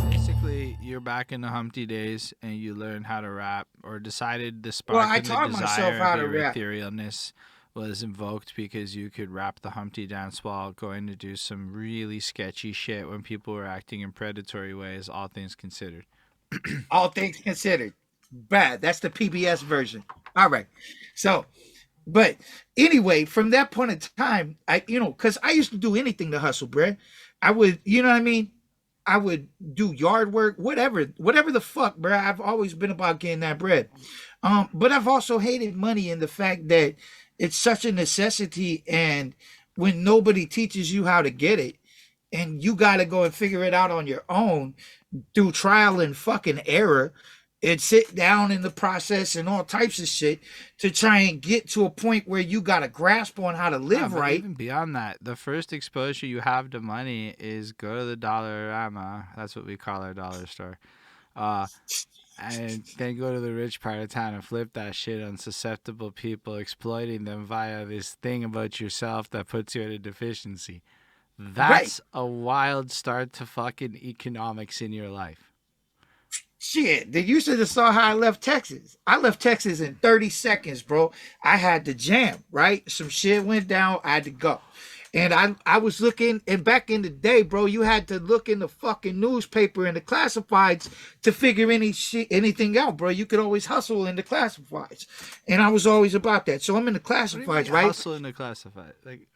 Basically, you're back in the Humpty days and you learn how to rap, or decided the Well, spark I and the taught myself desire how of to your rap. etherealness was invoked because you could rap the Humpty dance while going to do some really sketchy shit when people were acting in predatory ways, all things considered. All things considered, bad. That's the PBS version. All right. So, but anyway, from that point in time, because I used to do anything to hustle, bruh. I would, you know what I mean? I would do yard work, whatever the fuck, bruh. I've always been about getting that bread. But I've also hated money and the fact that it's such a necessity, and when nobody teaches you how to get it, and you got to go and figure it out on your own through trial and fucking error and sit down in the process and all types of shit to try and get to a point where you got a grasp on how to Ah, live but right. even beyond that, the first exposure you have to money is go to the Dollarama. That's what we call our dollar store. Uh, and then go to the rich part of town and flip that shit on susceptible people, exploiting them via this thing about yourself that puts you at a deficiency. Right. That's a wild start to fucking economics in your life. Shit, you should have saw how I left Texas. I left Texas in 30 seconds, bro. I had to jam, right? Some shit went down. I had to go. And I was looking, and back in the day, bro, you had to look in the fucking newspaper and the classifieds to figure anything out, bro. You could always hustle in the classifieds. And I was always about that. So I'm in the What do you mean classifieds, right? hustle in the classified? Like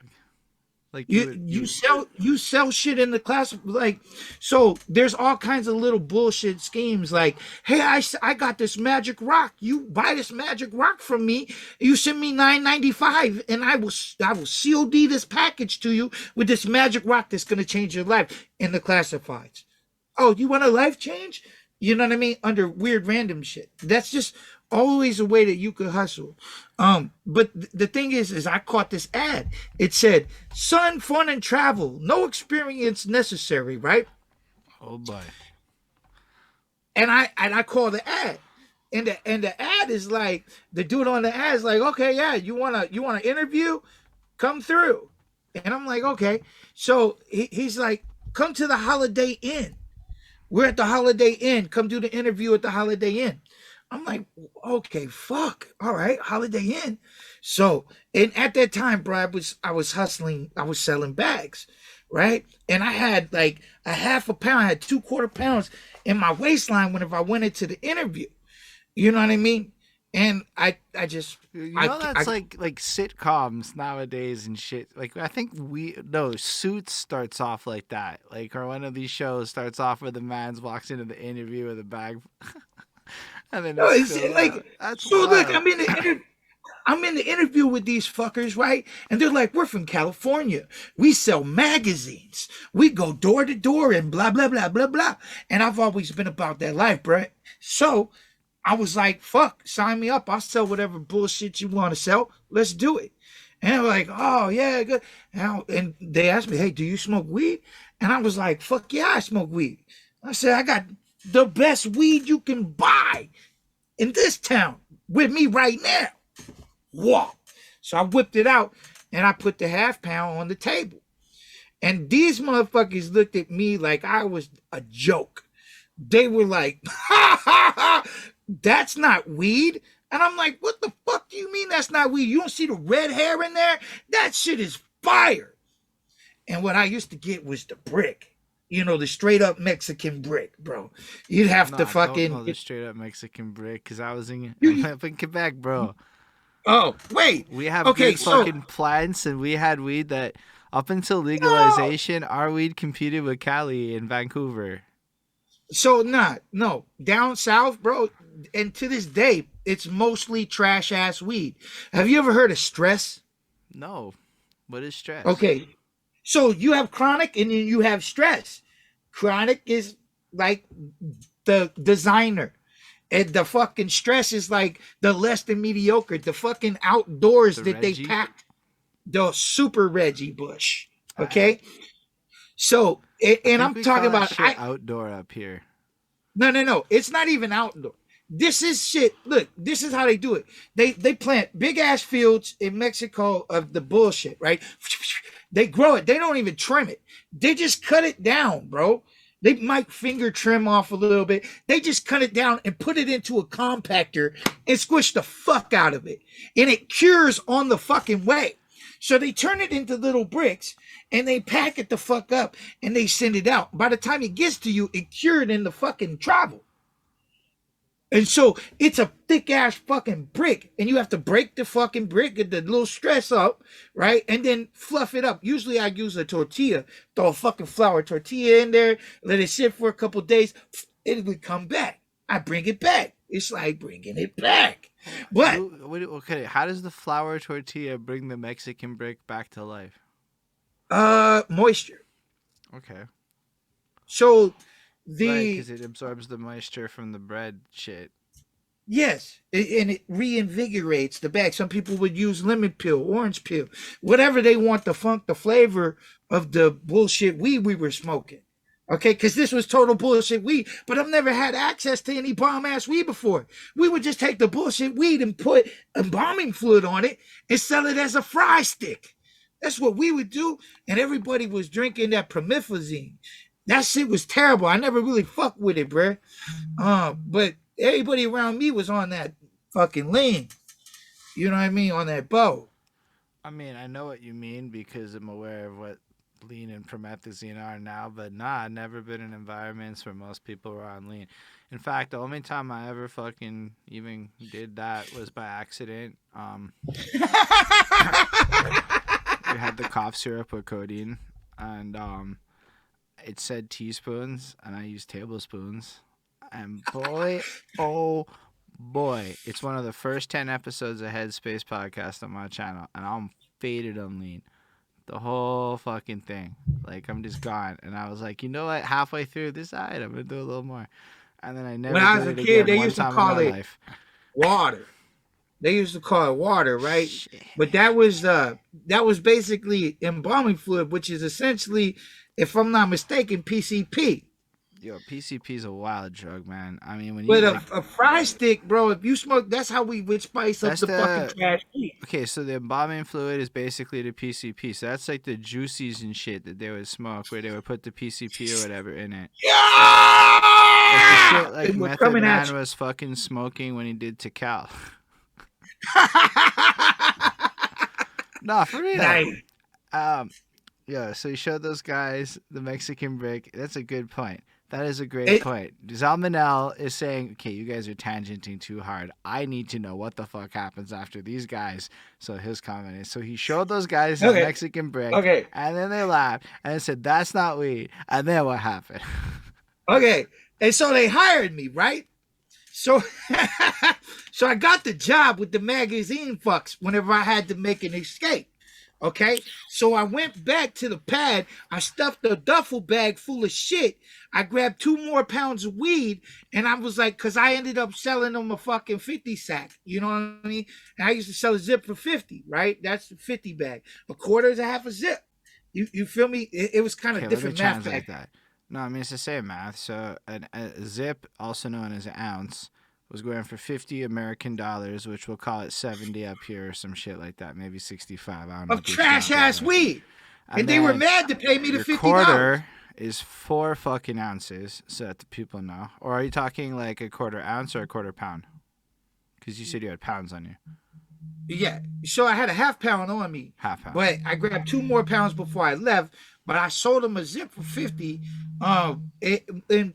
you You would you you sell you sell shit in the class, like, so there's all kinds of little bullshit schemes like, hey, I got this magic rock, you buy this magic rock from me, you send me 9.95, and I will COD this package to you with this magic rock that's going to change your life in the classifieds. Oh, you want a life change? You know what I mean? Under weird random shit. That's just always a way that you could hustle. But the thing is I caught this ad. It said, "Sun, fun, and travel. No experience necessary." Right? oh boy. And I call the ad. And the ad is like, the dude on the ad is like, okay, yeah, you wanna interview? Come through. And I'm like, okay. So he's like, come to the Holiday Inn. We're at the Holiday Inn. Come do the interview at the Holiday Inn. I'm like, okay, fuck. All right, Holiday Inn. So, and at that time, bro, I was hustling, I was selling bags, right? And I had like a half a pound, I had 2/4 pounds in my waistline whenever I went into the interview. You know what I mean? And I just You I know that's I like sitcoms nowadays and shit. Like I think we no Suits starts off like that. Like or one of these shows starts off where the man walks into the interview with a bag, and then no, it's it's still like, that's so look, wild. I'm in the interview with these fuckers, right? And they're like, we're from California. We sell magazines. We go door to door and blah, blah, blah, blah, blah. And I've always been about that life, bro. So I was like, fuck, sign me up. I'll sell whatever bullshit you want to sell. Let's do it. And they were like, oh, yeah, good. And they asked me, hey, do you smoke weed? And I was like, fuck yeah, I smoke weed. I said, I got the best weed you can buy in this town with me right now. Whoa. So I whipped it out and I put the half pound on the table. And these motherfuckers looked at me like I was a joke. They were like, ha ha ha, that's not weed. And I'm like, what the fuck do you mean that's not weed? You don't see the red hair in there? That shit is fire. And what I used to get was the brick. The straight up Mexican brick, bro. You'd have No, to I don't know fucking the straight up Mexican brick because I'm you, up in Quebec, bro. oh, wait. We have Okay, good so fucking plants, and we had weed that up until no. legalization, our weed competed with Cali in Vancouver. So not no down south, bro. And to this day, it's mostly trash ass weed. Have you ever heard of stress? No, what is stress? Okay, so you have chronic and then you have stress. Chronic is like the designer, and the fucking stress is like the less than mediocre. The fucking outdoors The that they Reggie? packed the super Reggie Bush. I Okay, so I and think I'm we talking call that about shit I outdoor up here. no, no, no. It's not even outdoor. This is shit. Look, this is how they do it. They plant big ass fields in Mexico of the bullshit, right? They grow it. They don't even trim it. They just cut it down, bro. They might finger trim off a little bit. They just cut it down and put it into a compactor and squish the fuck out of it. And it cures on the fucking way. So they turn it into little bricks and they pack it the fuck up and they send it out. By the time it gets to you, it cured in the fucking travel. And so it's a thick ass fucking brick, and you have to break the fucking brick, get the little stress up, right? And then fluff it up. Usually I use a tortilla, throw a fucking flour tortilla in there, let it sit for a couple days, it would come back. I bring it back. It's like bringing it back. But Okay, how does the flour tortilla bring the Mexican brick back to life? moisture. Okay. So Right, the because it absorbs the moisture from the bread shit. yes, and it reinvigorates the bag. Some people would use lemon peel, orange peel, whatever they want the funk, the flavor of the bullshit weed we were smoking. Okay, because this was total bullshit weed, but I've never had access to any bomb ass weed before. We would just take the bullshit weed and put embalming fluid on it and sell it as a fry stick. That's what we would do, and everybody was drinking that promethazine. That shit was terrible. I never really fucked with it, bruh. But everybody around me was on that fucking lean. You know what I mean? On that bow. I mean, I know what you mean because I'm aware of what lean and promethazine are now, but nah, I've never been in environments where most people were on lean. In fact, the only time I ever fucking even did that was by accident. We had the cough syrup with codeine, and it said teaspoons, and I used tablespoons. And boy, oh boy, it's one of the first 10 episodes of Headspace podcast on my channel, and I'm faded on lean. The whole fucking thing. Like, I'm just gone. And I was like, you know what? Halfway through this, all right, I'm going to do a little more. And then I When never I was did a it kid, again they one used to time in call my it life. water. They used to call it water, right? Shit. But that was basically embalming fluid, which is essentially, if I'm not mistaken, PCP. Yo, PCP is a wild drug, man. I mean, when you But like, a fry stick, bro, if you smoke, that's how we would spice up that's the fucking the trash meat. okay. So the embalming fluid is basically the PCP. So that's like the juices and shit that they would smoke, where they would put the PCP or whatever in it. Like the Yeah! shit like It was Method coming at Man was fucking smoking when he did Tikal. you. Nah, for real. Nice. Um, yeah. So you showed those guys the Mexican brick. That's a good point. That is a great It, point. Zalmanel is saying, okay, you guys are tangenting too hard. I need to know what the fuck happens after these guys. So his comment is, so he showed those guys the okay, Mexican brick, okay, and then they laughed, and they said, that's not weed. And then what happened? okay. And so they hired me, right? So, so I got the job with the magazine fucks whenever I had to make an escape. Okay, so I went back to the pad. I stuffed a duffel bag full of shit. I grabbed 2 more pounds of weed, and I was like, because I ended up selling them a fucking 50 sack. You know what I mean? And I used to sell a zip for 50, right? That's the 50 bag. A quarter is a half a zip. You feel me? It was kind of Okay, let me different math translate back. that. No, I mean, it's the same math. So a zip, also known as an ounce, was going for 50 American dollars, which we'll call it 70 up here or some shit like that, maybe 65. I don't know Of what the trash exchange rate ass was. weed. And And they were then mad to pay me the your $50. quarter is 4 fucking ounces, so that the people know. Or are you talking like a quarter ounce or a quarter pound? Because you said you had pounds on you. Yeah. So I had a half pound on me. Half pound. But I grabbed 2 more pounds before I left. But I sold them a zip for 50. And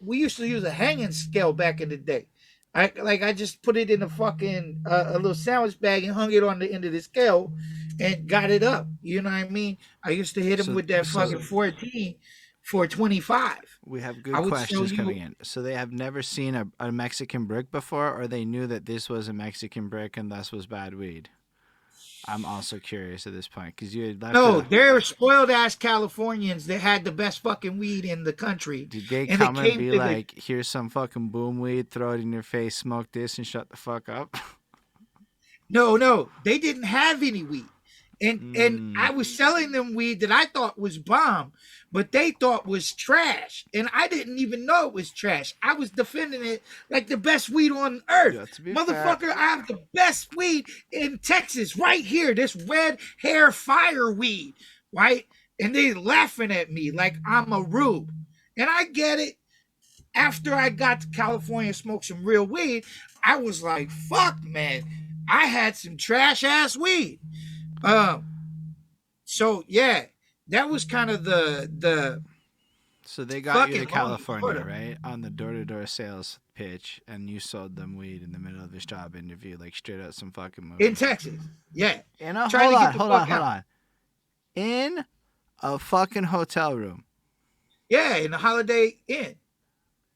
we used to use a hanging scale back in the day. I just put it in a fucking a little sandwich bag and hung it on the end of the scale and got it up. You know what I mean? I used to hit them So with that so fucking 14 for 25. we have I good would show questions coming you. in. So they have never seen a Mexican brick before, or they knew that this was a Mexican brick and thus was bad weed? I'm also curious at this point because you had left No, it. they're spoiled ass Californians that had the best fucking weed in the country. Did they And they come and came be to the like, here's some fucking boom weed, throw it in your face, smoke this, and shut the fuck up? no, they didn't have any weed. And I was selling them weed that I thought was bomb, but they thought was trash, and I didn't even know it was trash. I was defending it like the best weed on earth. Yeah, to be fair, Motherfucker, I have the best weed in Texas right here, this red hair fire weed, right? And they laughing at me like I'm a rube. And I get it. After I got to California and smoked some real weed, I was like, fuck, man. I had some trash ass weed. Um, so yeah, that was kind of the so they got you to fucking long and short California, of it. right? On the door-to-door sales pitch, and you sold them weed in the middle of this job interview, like straight out some fucking In movie. Texas. Yeah. In Trying hold to on, get the hold on, fuck hold out. on. In a fucking hotel room. Yeah, in the Holiday Inn.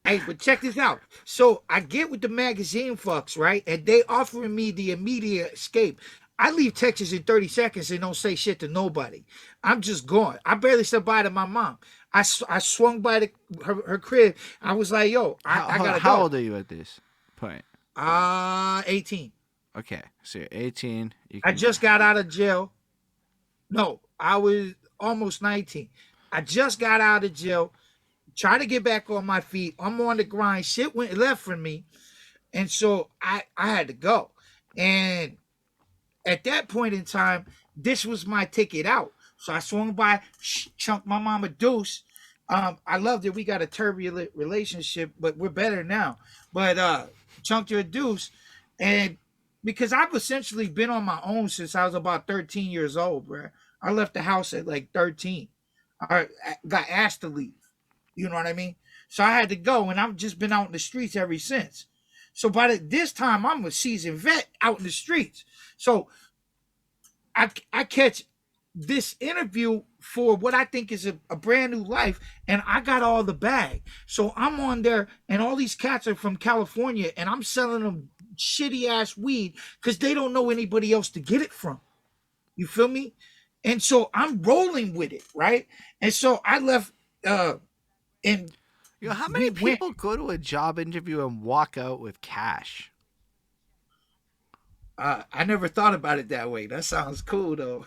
Hey, but check this out. So I get with the magazine fucks, right? And they offering me the immediate escape. I leave Texas in 30 seconds and don't say shit to nobody. I'm just gone. I barely said bye to my mom. I swung by her crib. I was like, yo, I Hold on, gotta how go. old are you at this point? 18. Okay, so you're 18. You I can. just got out of jail. No, I was almost 19. I just got out of jail, trying to get back on my feet. I'm on the grind. Shit went left from me. And so I had to go. And at that point in time, this was my ticket out. So I swung by, chunked my mama deuce. I loved it. We got a turbulent relationship, but we're better now. But chunked her a deuce. And because I've essentially been on my own since I was about 13 years old, bro. I left the house at like 13. I got asked to leave. You know what I mean? So I had to go, and I've just been out in the streets ever since. So this time, I'm a seasoned vet out in the streets. So I catch this interview for what I think is a brand new life, and I got all the bag. So I'm on there, and all these cats are from California, and I'm selling them shitty ass weed because they don't know anybody else to get it from. You feel me? And so I'm rolling with it, right? And so I left, and How many we went. people go to a job interview and walk out with cash? I never thought about it that way. That sounds cool though.